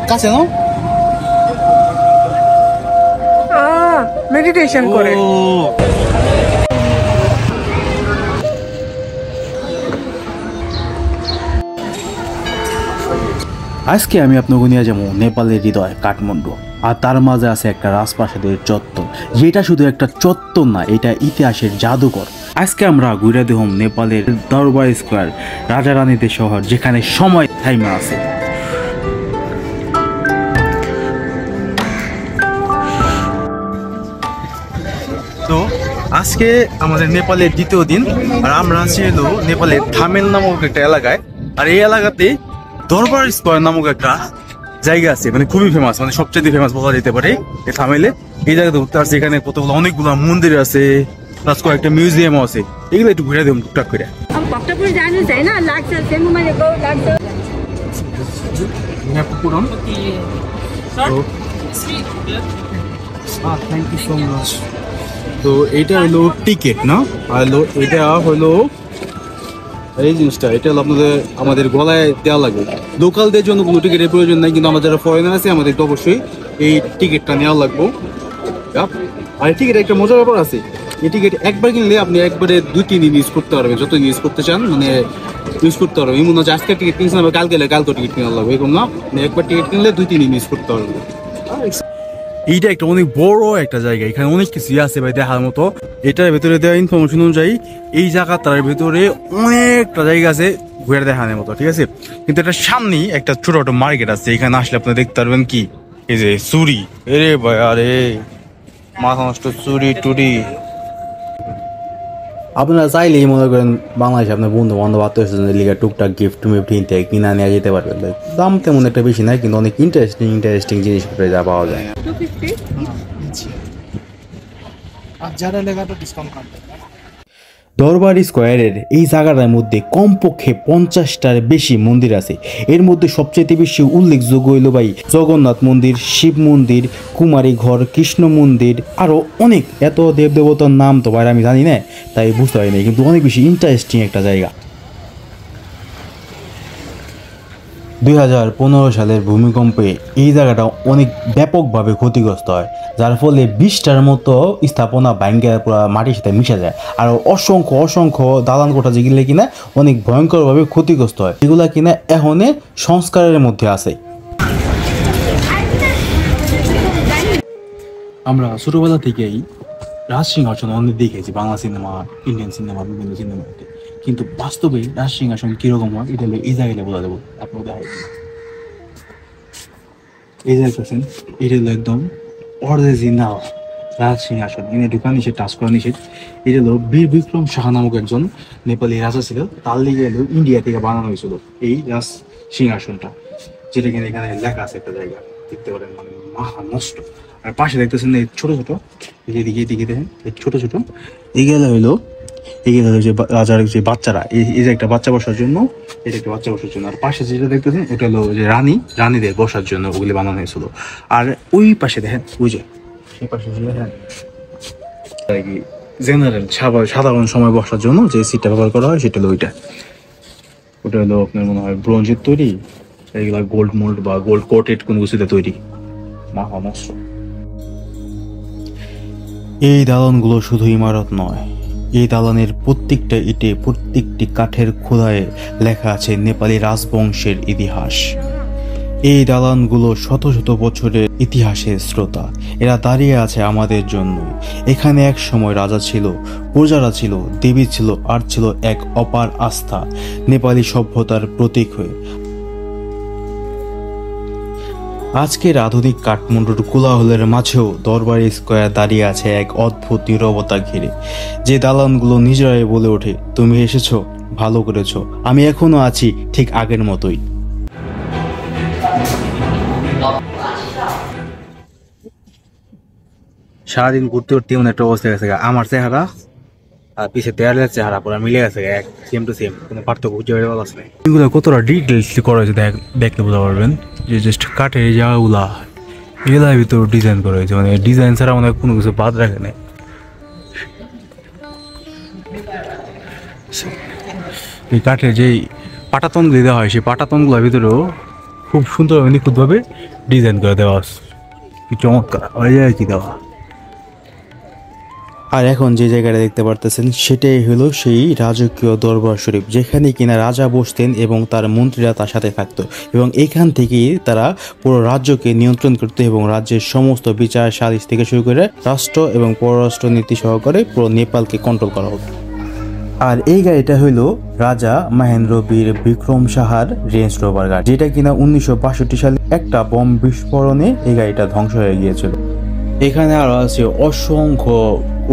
কাছে না মেডিটেশন করে। আজকে আমি আপনাকে নিয়ে যাবো নেপালের হৃদয় কাঠমান্ডু, আর তার মাঝে আছে একটা রাজপ্রাসাদের চত্বর, যেটা শুধু একটা চত্বর না, এটা ইতিহাসের জাদুঘর। আজকে আমরা ঘুরে দেখব নেপালের দরবার স্কোয়ার, রাজা রানীদের শহর, যেখানে সময় থাইমা আছে। তো আজকে আমাদের নেপালের দ্বিতীয় দিন, আর আমরা আছি হলো নেপালের থামেল নামক একটা এলাকায়। আর এই এলাকাতে দরবার স্কোয়ার নামক একটা জায়গা আছে, মানে খুবই ফেমাস, মানে সবচেয়ে ফেমাস বলা যেতে পারে এই থামেলে। এই জায়গাতে ঘুরতে আসছে, এখানে কতগুলো অনেকগুলো মন্দির আছে, প্লাস কয়েকটা মিউজিয়ামও আছে। এগুলো একটু ঘুরে দেব টুকটাক করে। Thank you so much. তো এইটা হলো টিকিট না, আর এটা হলো এই জিনিসটা, এটা হলো আমাদের গলায় দেওয়া লাগবে। লোকালদের জন্য কোনো টিকিটের প্রয়োজন নাই, কিন্তু আমাদের যারা ফরেনার আছে আমাদের তো অবশ্যই এই টিকিটটা নেওয়া লাগবে। আর এই টিকিট একটা মজার ব্যাপার আছে, এই টিকিট একবার কিনলে আপনি একবারে 2-3 দিন ইউজ করতে পারবেন, যত ইউজ করতে চান মানে ইউজ করতে পারবেন। এমন না যে আজকে টিকিট কিনছেন আবার কালকে টিকিট কেনা লাগবে, এরকম না। একবার টিকিট কিনলে 2-3 দিন ইউজ করতে পারবেন। এইটা একটা অনেক বড় একটা জায়গা, এখানে অনেক কিছু আছে ভাই দেখার মতো। এটার ভেতরে দেওয়া ইনফরমেশন অনুযায়ী এই জায়গাটার ভেতরে অনেকটা জায়গা আছে ঘুরে দেখানোর মতো, ঠিক আছে। কিন্তু এটার সামনেই একটা ছোট ছোট মার্কেট আছে, এখানে আসলে আপনি দেখতে পারবেন কি এই যে চুরি, এরে ভাই আরে মাথা নষ্ট চুরি টুরি। আপনারা চাইলেই মনে করেন বাংলাদেশে আপনার বন্ধু বান্ধব আত্মীয় লিগে টুকটাক গিফট মিফট কিনা নেওয়া যেতে পারবেন। দাম তেমন একটা বেশি নাই, কিন্তু অনেক ইন্টারেস্টিং জিনিসপত্র যা পাওয়া যায়। দরবার স্কোয়ারের এই জায়গাটার মধ্যে কমপক্ষে 50টার বেশি মন্দির আছে। এর মধ্যে সবচেয়ে বেশি উল্লেখযোগ্য হইল ভাই জগন্নাথ মন্দির, শিব মন্দির, কুমারী ঘর, কৃষ্ণ মন্দির, আরও অনেক। এত দেবদেবতার নাম তো ভাই আমি জানি না, তাই বুঝতে পারি না, কিন্তু অনেক বেশি ইন্টারেস্টিং একটা জায়গা। 2015 সালের ভূমিকম্পে এই জায়গাটা অনেক ব্যাপকভাবে ক্ষতিগ্রস্ত হয়, যার ফলে 20টার মতো স্থাপনা ভাঙ্গে পুরো মাটির সাথে মিশে যায়। আর অসংখ্য দালান কোঠা যেগুলো কিনা অনেক ভয়ঙ্করভাবে ক্ষতিগ্রস্ত হয়, এগুলা কিনা এখন সংস্কারের মধ্যে আছে। আমরা ছোটবেলা থেকেই রাজসিংহাসন অনেক দেখেছি, বাংলা সিনেমা, ইন্ডিয়ান সিনেমা, বিভিন্ন সিনেমাতে, কিন্তু বাস্তবে রাজসিংহাসন কিরকম হয় এটা এই জায়গায় বোঝা যাবো। আপনার দেখাই এই জায়গাছেন, এটা হলো একদম অরিজিনাল রাজসিংহাসন, এনে ঢুকা নিষেধ, টাচ করা নিষেধ। এটা হলো বীর বিক্রম শাহ নামক একজন নেপালি রাজা ছিল, তার লিগে হলো ইন্ডিয়া থেকে বানানো হয়েছিল এই রাজ সিংহাসনটা, যেটা কিনা এখানে লেখা আছে একটা জায়গা দেখতে পারেন, মানে মাহা নষ্ট। আর পাশে দেখতেছেন এই ছোট ছোট, এদিকে দেখেন এই ছোট ছোট, এগুলো হলো যে রাজার যে বাচ্চারা, এই যে একটা বাচ্চা বসার জন্য, এটা একটা বাচ্চা বসার জন্য। আর পাশে যেটা দেখতেছেন ওটা হলো যে রানীদের বসার জন্য ওগুলি বানানো হয়েছিল। আর ওই পাশে দেখেন ওই যে সেই পাশে দেখেন জেনারেল সাধারণ সময় বসার জন্য যে সিটটা ব্যবহার করা হয় সেটা হলো ওটা হলো আপনার মনে হয় ব্রোঞ্জের তৈরি, এইগুলা গোল্ড মোল্ড বা গোল্ড কোটেড কোনো কিছুতে তৈরি। মাহা মস্ত। এই দালানগুলো শুধু ইমারত নয়, এই দালানের প্রত্যেকটা ইটে, প্রত্যেকটি কাঠের খোদায়ে লেখা আছে নেপালি রাজবংশের ইতিহাস। এই দালানগুলো শত শত বছরের ইতিহাসের শ্রোতা, এরা দাঁড়িয়ে আছে আমাদের জন্য। এখানে এক সময় রাজা ছিল, প্রজারা ছিল, দেবী ছিল, আর ছিল এক অপার আস্থা, নেপালি সভ্যতার প্রতীক হয়ে। আজকের আধুনিক কাঠমান্ডুর কোলাহলের মাঝেও দরবার স্কোয়ার দাঁড়িয়ে আছে এক অদ্ভুত নীরবতা ঘিরে, যে দালানগুলো নিজেরাই বলে ওঠে, তুমি এসেছো, ভালো করেছো, আমি এখনো আছি ঠিক আগের মতোই। সারাদিন ঘুরতে ঘুরতে এমন একটা অবস্থা গেছে, আমার চেহারা আর পিছে দেয়ালের চেহারা পুরো মিলে গেছে, এক সেম টু সেম, কোনো পার্থক্য বুঝতে পারছে না। এগুলো কতটা ডিটেলসলি করা হয়েছে দেখতে বোঝা পারবেন, যে জাস্ট কাঠের এই জায়গাগুলা এগুলার ভিতর ডিজাইন করা হয়েছে, মানে ডিজাইন ছাড়া মনে হয় কোনো কিছু বাদ রাখে না। এই কাঠের যেই পাটাতনগুলি দেওয়া হয় সেই পাটাতনগুলোর ভিতরেও খুব সুন্দর নিখুঁতভাবে ডিজাইন করে দেওয়া আছে, কি চমৎকার আর কি দেওয়া। আর এখন যে জায়গাটা দেখতে পারতেছেন সেটাই হলো সেই রাজকীয় দরবার শরীফ, যেখানে কিনা রাজা বসতেন এবং তার মন্ত্রীরা তার সাথে থাকতো, এবং এখান থেকেই তারা পুরো রাজ্যকে নিয়ন্ত্রণ করতো এবং রাজ্যের সমস্ত বিচার সালিশ থেকে শুরু করে রাষ্ট্র এবং পররাষ্ট্র নীতি সহকারে পুরো নেপালকে কন্ট্রোল করা হতো। আর এই গাড়িটা হইলো রাজা মহেন্দ্র বীর বিক্রম সাহার রেঞ্জ রোভার গাড়ি, যেটা কিনা 1962 সালে একটা বম বিস্ফোরণে এই গাড়িটা ধ্বংস হয়ে গিয়েছিল। এখানে আরো আছে অসংখ্য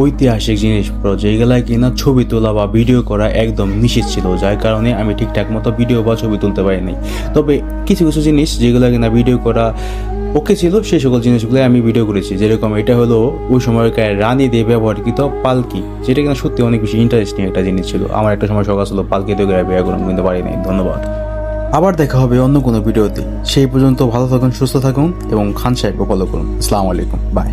ঐতিহাসিক জিনিসপত্র, যেগুলা কিনা ছবি তোলা বা ভিডিও করা একদম নিষেধ ছিল, যার কারণে আমি ঠিকঠাক মতো ভিডিও বা ছবি তুলতে পারিনি। তবে কিছু কিছু জিনিস যেগুলো কিনা ভিডিও করা ওকে ছিল, সেই সকল জিনিসগুলো আমি ভিডিও করেছি। যেরকম এটা হলো ওই সময়কার রানীদের ব্যবহারকৃত পালকি, যেটা কিনা সত্যি অনেক বেশি ইন্টারেস্টিং একটা জিনিস ছিল। আমার একটা সময় শখ আসলো পালকিতে করে বিয়ে করলাম, কিন্তু পারি নাই। ধন্যবাদ। আবার দেখা হবে অন্য কোনো ভিডিওতে। সেই পর্যন্ত ভালো থাকুন, সুস্থ থাকুন এবং খান সাহেবকে ফলো করুন। আসসালামু আলাইকুম, বাই।